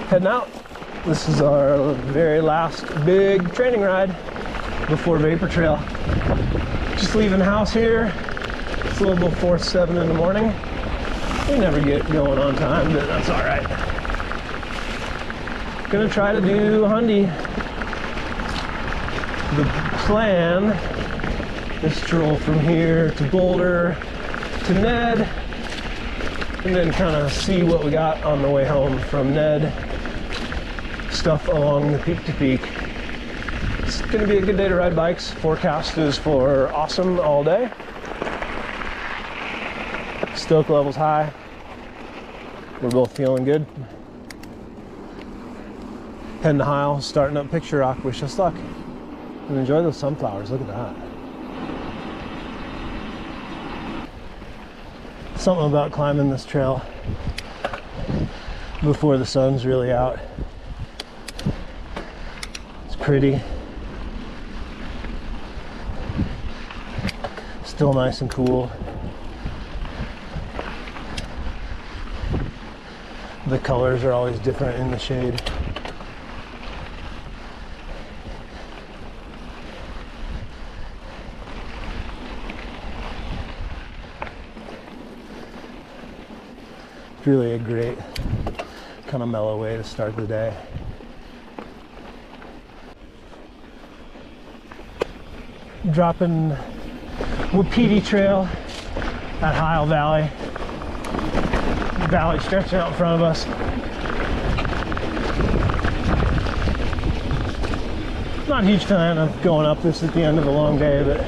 Heading out. This is our very last big training ride before Vapor Trail. Just leaving the house here. It's a little before 7 in the morning. We never get going on time, but that's all right. Gonna try to do Hundy. The plan is to roll from here to Boulder to Ned, and then kind of see what we got on the way home from Ned. Stuff along the peak to peak. It's gonna be a good day to ride bikes. Forecast is for awesome all day. Stoke levels high. We're both feeling good. Heading to Heil, starting up Picture Rock. Wish us luck. And enjoy those sunflowers. Look at that. Something about climbing this trail before the sun's really out. It's pretty. Still nice and cool. The colors are always different in the shade. It's really a great kind of mellow way to start the day. Dropping Wapiti Trail at Heil Valley. Valley stretching out in front of us. Not a huge fan of going up this at the end of a long day, but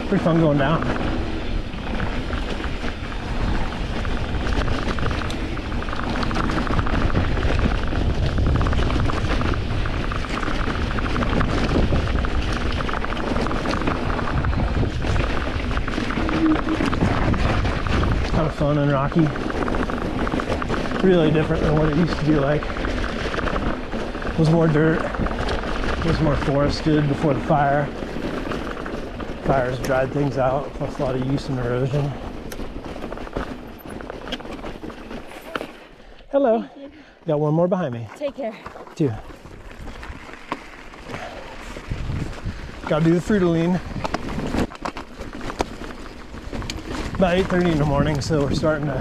pretty fun going down. Kind of fun and rocky. Really different than what it used to be like. It was more dirt. It was more forested before the fire. Fires dried things out, plus a lot of use and erosion. Hello. Got one more behind me. Take care. 2. Gotta do the Fruitaline. About 8:30 in the morning, so we're starting to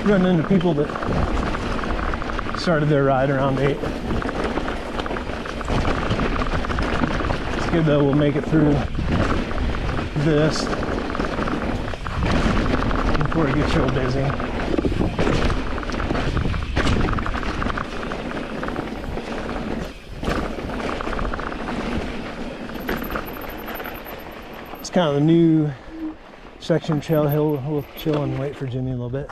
run into people that started their ride around 8. It's good though, we'll make it through this before it gets real busy. It's kind of the new section trail hill. We'll chill and wait for Jimmy a little bit.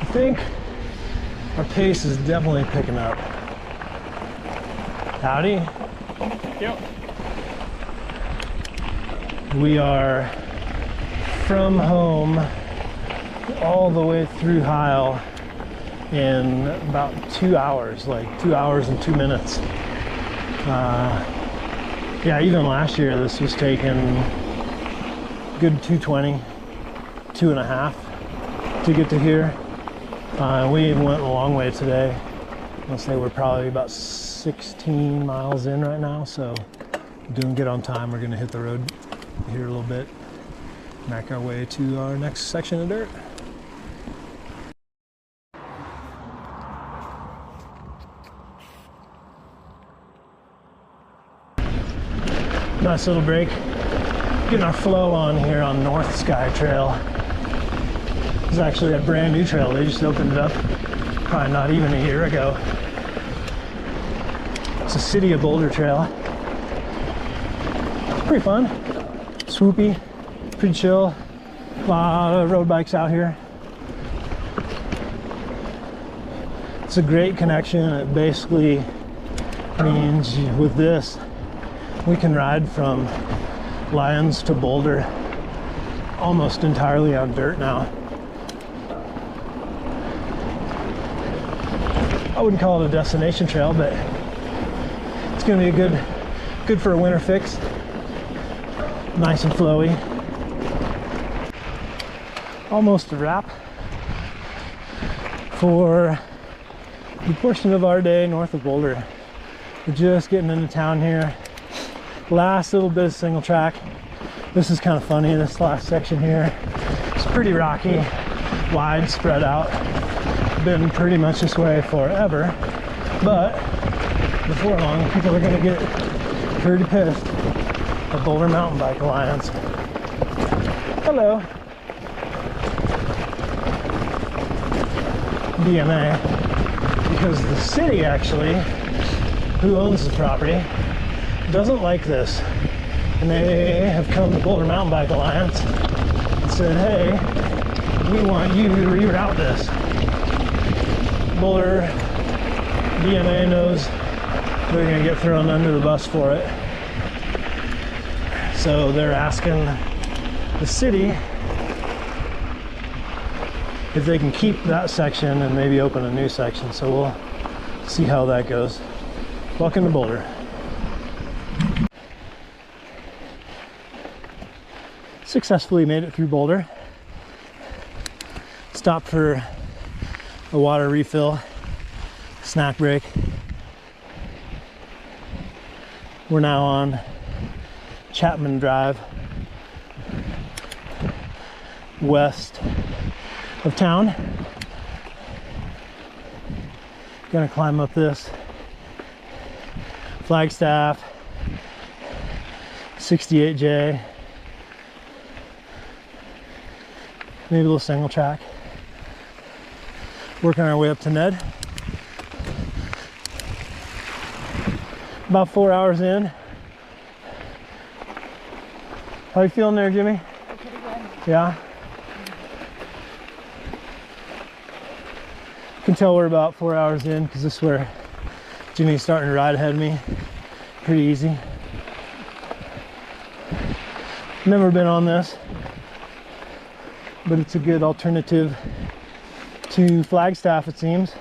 I think our pace is definitely picking up. Howdy. Yep. We are from home all the way through Heil in about 2 hours, like 2 hours and 2 minutes. Yeah, even last year this was taking good 2:20, 2.5 to get to here. We went a long way today. I'll say we're probably about 16 miles in right now, so doing good on time. We're gonna hit the road here a little bit, make our way to our next section of dirt. Nice little break. Getting our flow on here on North Sky Trail. This is actually a brand new trail. They just opened it up probably not even a year ago. It's a City of Boulder trail. Pretty fun, swoopy, pretty chill. A lot of road bikes out here. It's a great connection. It basically means with this, we can ride from Lyons to Boulder almost entirely on dirt now. I wouldn't call it a destination trail, but it's going to be good for a winter fix. Nice and flowy. Almost a wrap for the portion of our day north of Boulder. We're just getting into town here. Last little bit of single track. This is kind of funny, this last section here. It's pretty rocky, wide, spread out. Been pretty much this way forever, but before long, people are gonna get pretty pissed at Boulder Mountain Bike Alliance. Hello. DMA, because the city actually, who owns the property, doesn't like this. And they have come to Boulder Mountain Bike Alliance and said, hey, we want you to reroute this. Boulder DMA knows they're going to get thrown under the bus for it. So they're asking the city if they can keep that section and maybe open a new section. So we'll see how that goes. Welcome to Boulder. Successfully made it through Boulder. Stopped for a water refill, snack break. We're now on Chapman Drive, west of town. Gonna climb up this Flagstaff 68J, maybe a little single track. Working our way up to Ned. About 4 hours in. How you feeling there, Jimmy? Pretty good. Yeah? Can tell we're about 4 hours in because this is where Jimmy's starting to ride ahead of me. Pretty easy. Never been on this, but it's a good alternative to Flagstaff, it seems.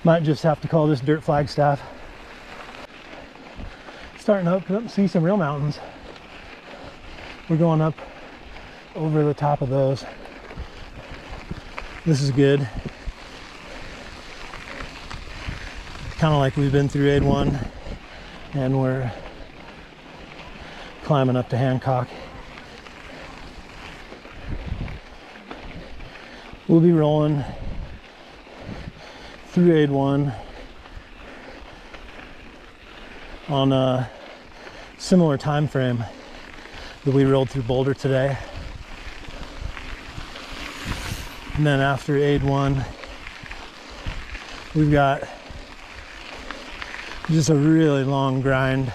Might just have to call this dirt Flagstaff. Starting to up and see some real mountains. We're going up over the top of those. This is good. Kind of like we've been through 81 and we're climbing up to Hancock. We'll be rolling through 81 on a similar time frame that we rolled through Boulder today. And then after 81, we've got just a really long grind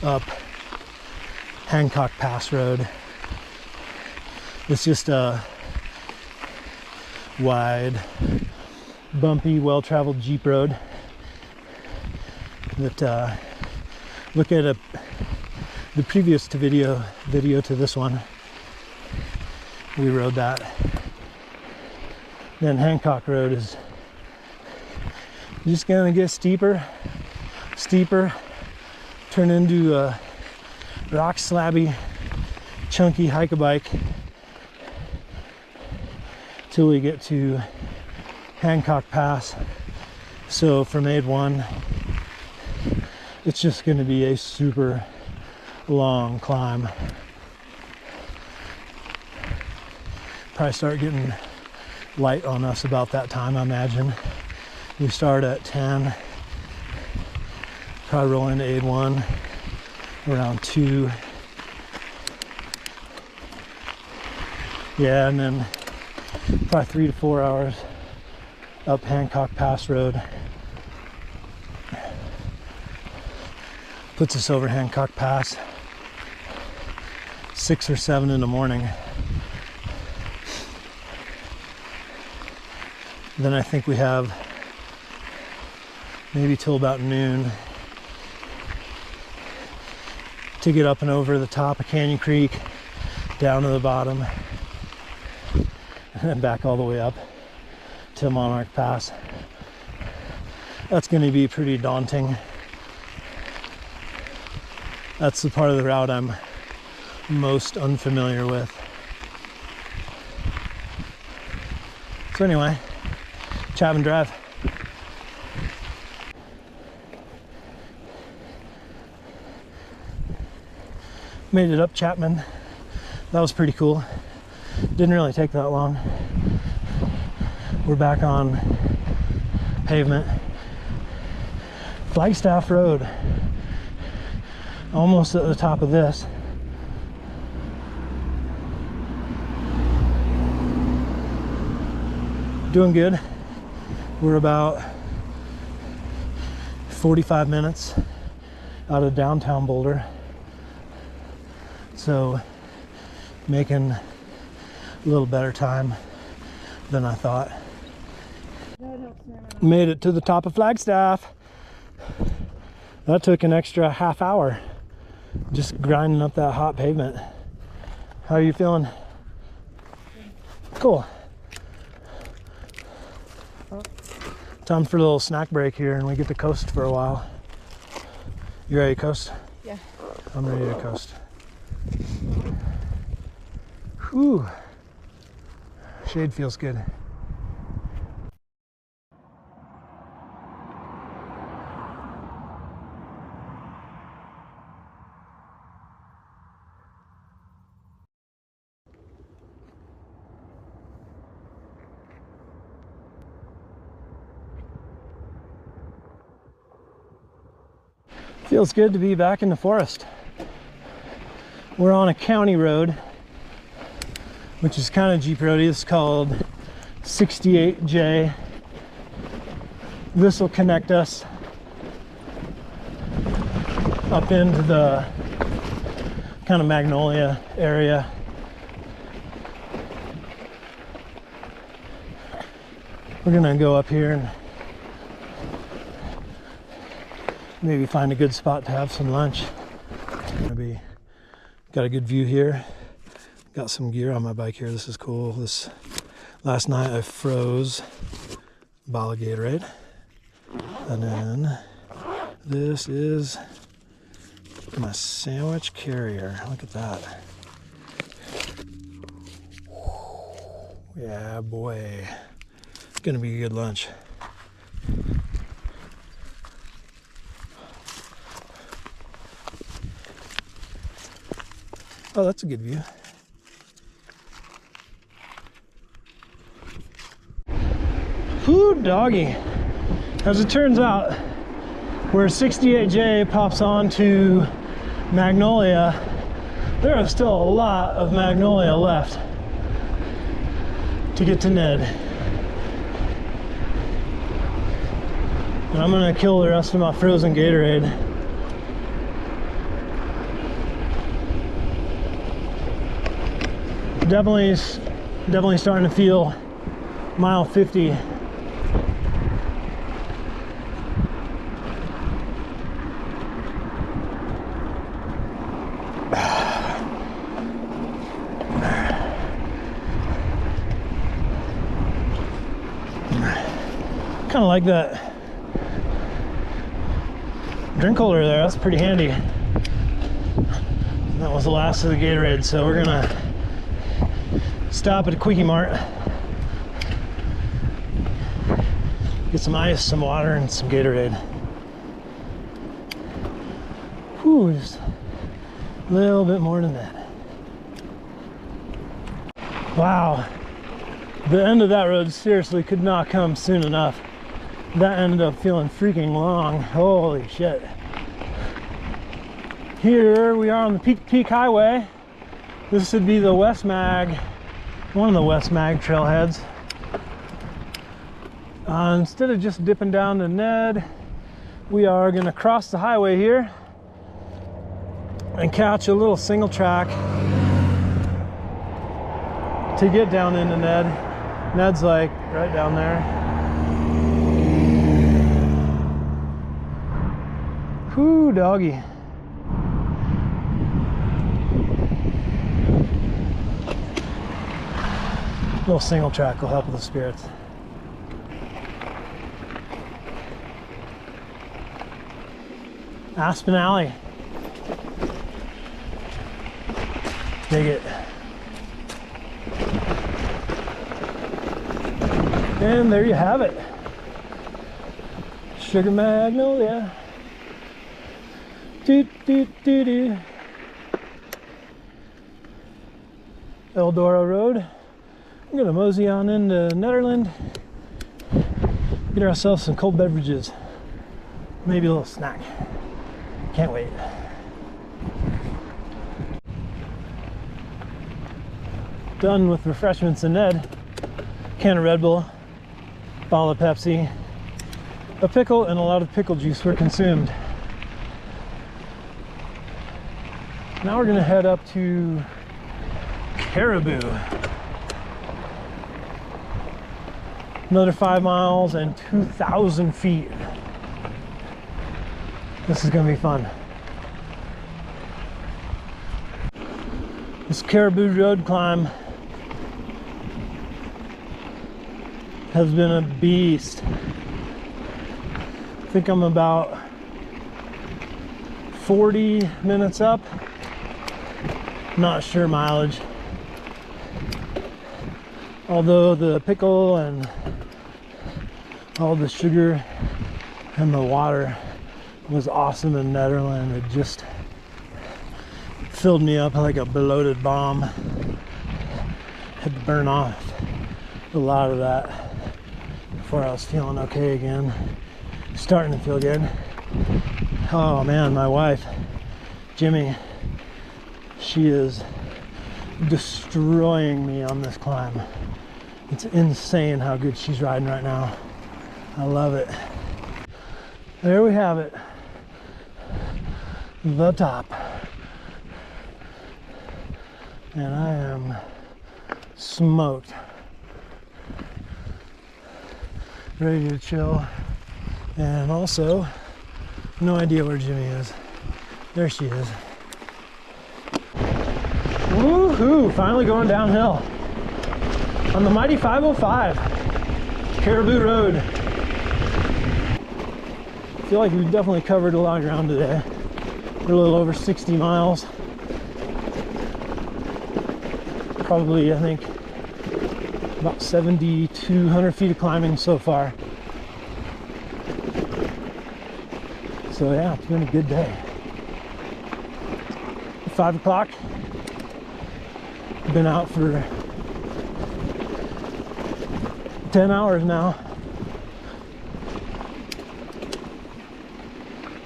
up Hancock Pass Road. It's just a wide, bumpy, well-traveled Jeep road that look at the previous video to this one. We rode that. Then Hancock Road is just gonna get steeper, turn into a rock slabby, chunky hike-a-bike till we get to Hancock Pass. So from 81, it's just gonna be a super long climb. Probably start getting light on us about that time, I imagine. We start at 10, probably roll into 81 around 2. Yeah, and then probably 3 to 4 hours up Hancock Pass Road. Puts us over Hancock Pass 6 or 7 in the morning. Then I think we have maybe till about noon to get up and over the top of Canyon Creek, down to the bottom, and then back all the way up to Monarch Pass. That's going to be pretty daunting. That's the part of the route I'm most unfamiliar with. So anyway, Chapman Drive. Made it up Chapman. That was pretty cool. Didn't really take that long. We're back on pavement. Flagstaff Road. Almost at the top of this. Doing good. We're about 45 minutes out of downtown Boulder. So making a little better time than I thought. Made it to the top of Flagstaff. That took an extra half hour just grinding up that hot pavement. How are you feeling? Cool. Time for a little snack break here and we get to coast for a while. You ready to coast? Yeah. I'm ready to coast. Whew. Shade feels good. Feels good to be back in the forest. We're on a county road, which is kind of Jeep roady. It's called 68J. This will connect us up into the kind of Magnolia area. We're gonna go up here and maybe find a good spot to have some lunch. Got a good view here. Got some gear on my bike here. This is cool. Last night I froze a bottle of Gatorade. And then this is my sandwich carrier. Look at that. Yeah, boy. It's gonna be a good lunch. Oh, that's a good view. Whoo, doggy. As it turns out, where 68J pops onto Magnolia, there is still a lot of Magnolia left to get to Ned. And I'm gonna kill the rest of my frozen Gatorade. Definitely starting to feel mile 50. Kind of like that drink holder there. That's pretty handy. That was the last of the Gatorade, so we're gonna stop at a Quickie Mart, get some ice, some water, and some Gatorade. Whew, just a little bit more than that. Wow, the end of that road seriously could not come soon enough. That ended up feeling freaking long. Holy shit. Here we are on the Peak to Peak Highway. This would be the West Mag, one of the West Mag trailheads. Instead of just dipping down to Ned, we are going to cross the highway here and catch a little single track to get down into Ned. Ned's like right down there. Whoo, doggy. Little single track will help with the spirits. Aspen Alley. Dig it. And there you have it. Sugar Magnolia. Doot, doot, doot, doot. Eldora Road. We're gonna mosey on into Netherland. Get ourselves some cold beverages. Maybe a little snack. Can't wait. Done with refreshments in Ned. Can of Red Bull, bottle of Pepsi, a pickle, and a lot of pickle juice were consumed. Now we're gonna head up to Caribou. Another 5 miles and 2,000 feet. This is gonna be fun. This Caribou Road climb has been a beast. I think I'm about 40 minutes up. Not sure mileage. Although the pickle and all the sugar and the water was awesome in Netherlands. It just filled me up like a bloated bomb. Had to burn off a lot of that before I was feeling okay again. Starting to feel good. Oh man, my wife, Jimmy, she is destroying me on this climb. It's insane how good she's riding right now. I love it. There we have it. The top. And I am smoked. Ready to chill. And also, no idea where Jimmy is. There she is. Woohoo! Finally going downhill. On the mighty 505. Caribou Road. I feel like we've definitely covered a lot of ground today. We're a little over 60 miles. Probably, I think, about 7,200 feet of climbing so far. So yeah, it's been a good day. 5 o'clock. Been out for 10 hours now.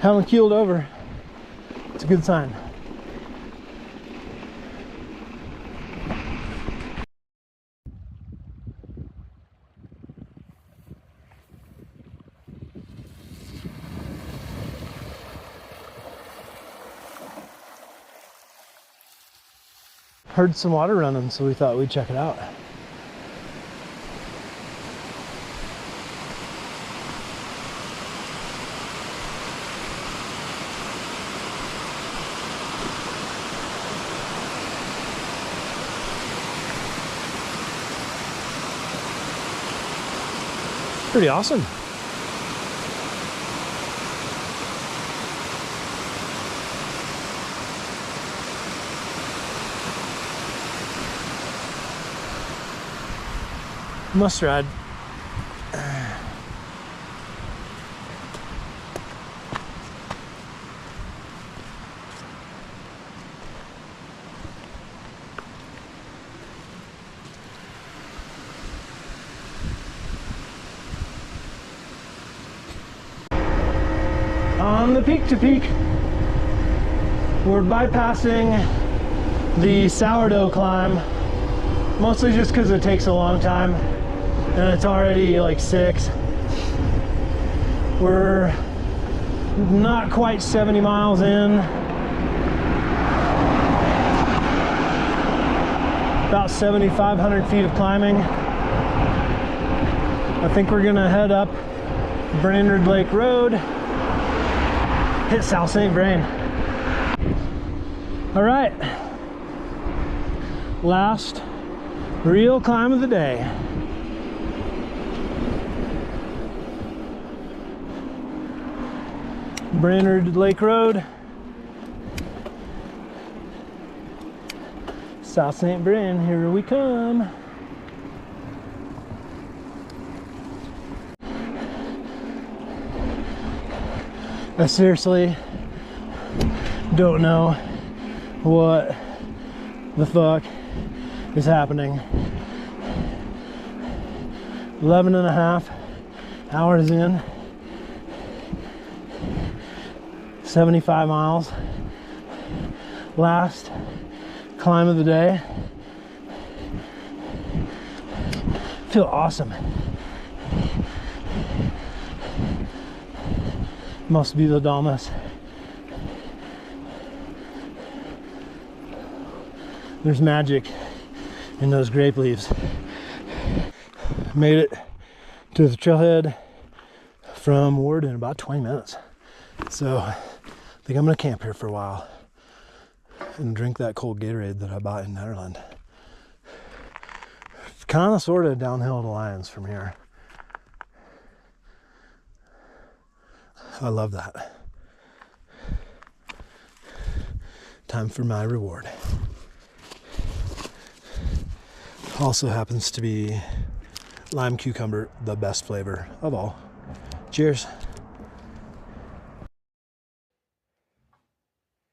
Haven't keeled over. It's a good sign. Heard some water running, so we thought we'd check it out. Pretty awesome. Must ride. On the peak to peak, we're bypassing the sourdough climb, mostly just because it takes a long time and it's already like 6. We're not quite 70 miles in, about 7,500 feet of climbing. I think we're gonna head up Brainerd Lake Road hit South St. Vrain. All right, last real climb of the day. Brainerd Lake Road, South St. Vrain, here we come. I seriously don't know what the fuck is happening. 11 and a half hours in, 75 miles, last climb of the day. Feel awesome. Must be the Damas. There's magic in those grape leaves. Made it to the trailhead from Ward in about 20 minutes. So I think I'm gonna camp here for a while and drink that cold Gatorade that I bought in Netherlands. Kind of sort of downhill to Lions from here. I love that. Time for my reward. Also happens to be lime cucumber, the best flavor of all. Cheers.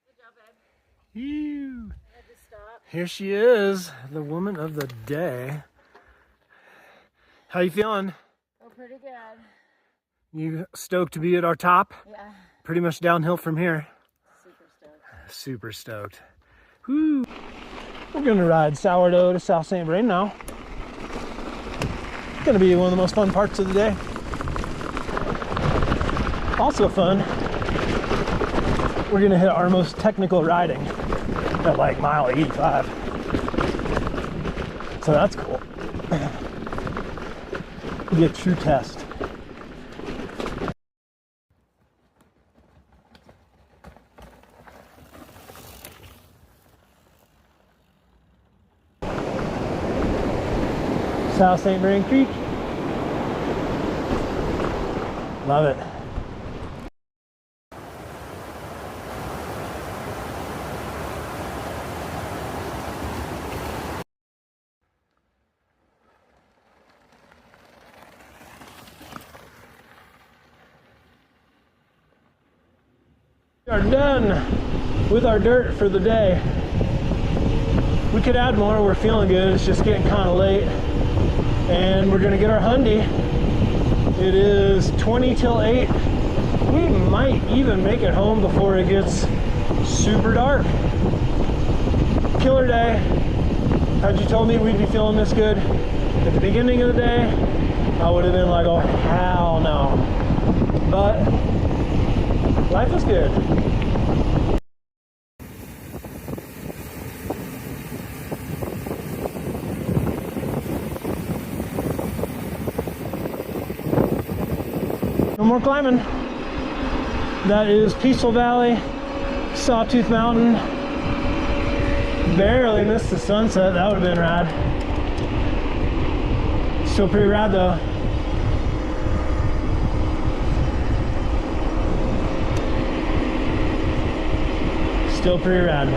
Good job, babe. Ew. I had to stop. Here she is, the woman of the day. How you feeling? Oh, pretty good. You stoked to be at our top? Yeah. Pretty much downhill from here. Super stoked. Super stoked. Woo. We're gonna ride sourdough to South St. Vrain now. It's gonna be one of the most fun parts of the day. Also fun, we're gonna hit our most technical riding at like mile 85. So that's cool. It'll be a true test. South St. Vrain Creek. Love it. We are done with our dirt for the day. We could add more, we're feeling good, it's just getting kind of late. And we're gonna get our Hyundai. It is 20 till 8. We might even make it home before it gets super dark. Killer day. Had you told me we'd be feeling this good at the beginning of the day, I would have been like, oh hell no. But life is good. No more climbing. That is Peaceful Valley, Sawtooth Mountain. Barely missed the sunset, that would have been rad. Still pretty rad though. Still pretty rad.